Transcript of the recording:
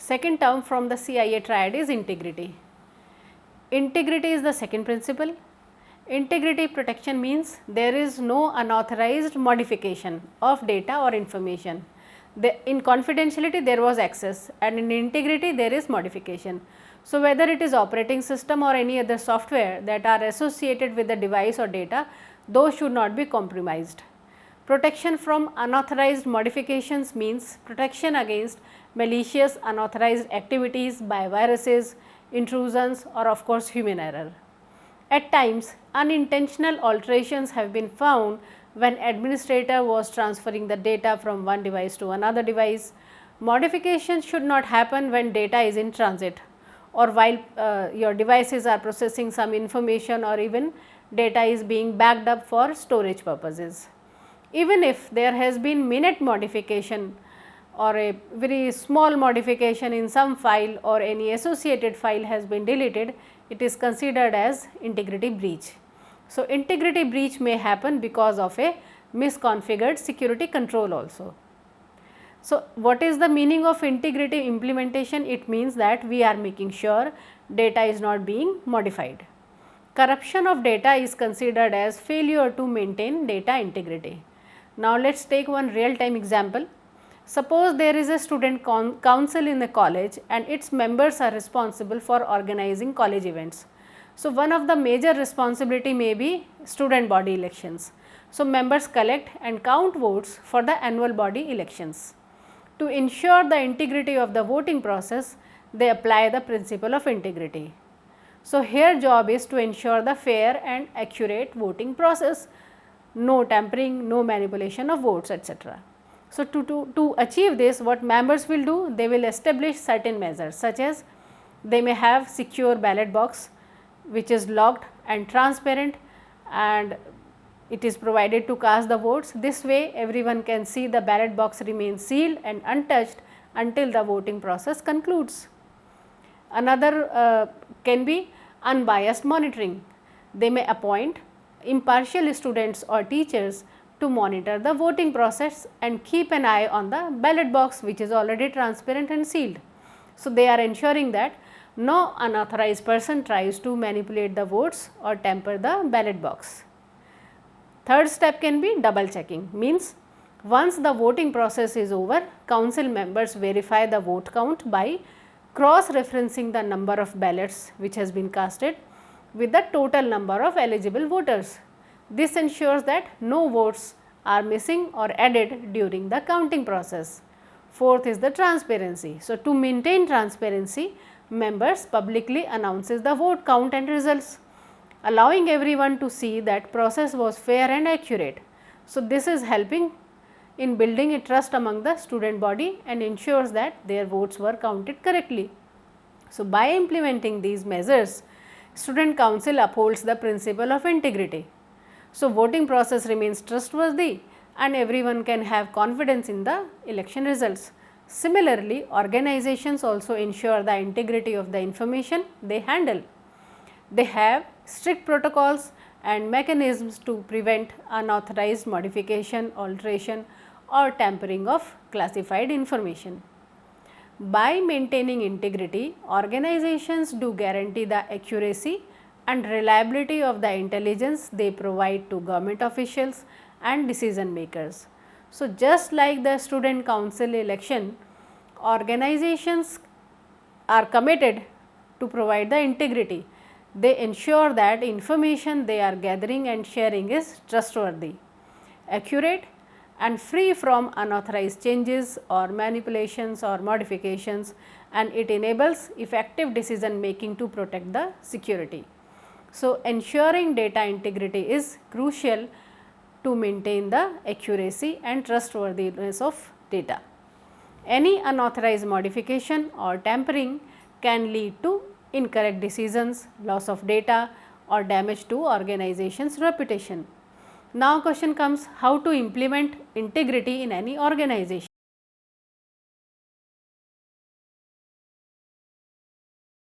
second term from the CIA Triad is integrity. Integrity is the second principle. Integrity protection means there is no unauthorized modification of data or information. In confidentiality there was access, and in integrity there is modification. So, whether it is operating system or any other software that are associated with the device or data, those should not be compromised. Protection from unauthorized modifications means protection against malicious unauthorized activities by viruses, intrusions, or of course human error. At times, unintentional alterations have been found when administrator was transferring the data from one device to another device. Modifications should not happen when data is in transit or while your devices are processing some information, or even data is being backed up for storage purposes. Even if there has been minute modification or a very small modification in some file or any associated file has been deleted, it is considered as integrity breach. So, integrity breach may happen because of a misconfigured security control also. So, what is the meaning of integrity implementation? It means that we are making sure data is not being modified. Corruption of data is considered as failure to maintain data integrity. Now, let us take one real time example. Suppose there is a student council in the college and its members are responsible for organizing college events. So, one of the major responsibility may be student body elections. So, members collect and count votes for the annual body elections. To ensure the integrity of the voting process, they apply the principle of integrity. So, here job is to ensure the fair and accurate voting process, no tampering, no manipulation of votes, etc. So, to achieve this, what members will do? They will establish certain measures, such as they may have secure ballot box which is locked and transparent, and it is provided to cast the votes. This way everyone can see the ballot box remains sealed and untouched until the voting process concludes. Another can be unbiased monitoring. They may appoint impartial students or teachers to monitor the voting process and keep an eye on the ballot box which is already transparent and sealed. So, they are ensuring that no unauthorized person tries to manipulate the votes or tamper the ballot box. Third step can be double checking, means once the voting process is over, council members verify the vote count by cross referencing the number of ballots which has been casted with the total number of eligible voters. This ensures that no votes are missing or added during the counting process. Fourth is the transparency. So, to maintain transparency, members publicly announces the vote count and results, allowing everyone to see that process was fair and accurate. So, this is helping in building a trust among the student body and ensures that their votes were counted correctly. So, by implementing these measures, student council upholds the principle of integrity. So, voting process remains trustworthy and everyone can have confidence in the election results. Similarly, organizations also ensure the integrity of the information they handle. They have strict protocols and mechanisms to prevent unauthorized modification, alteration or tampering of classified information. By maintaining integrity, organizations do guarantee the accuracy and reliability of the intelligence they provide to government officials and decision makers. So, just like the student council election, organizations are committed to provide the integrity. They ensure that information they are gathering and sharing is trustworthy, accurate and free from unauthorized changes or manipulations or modifications, and it enables effective decision making to protect the security. So, ensuring data integrity is crucial to maintain the accuracy and trustworthiness of data. Any unauthorized modification or tampering can lead to incorrect decisions, loss of data or damage to organization's reputation. Now, question comes, how to implement integrity in any organization?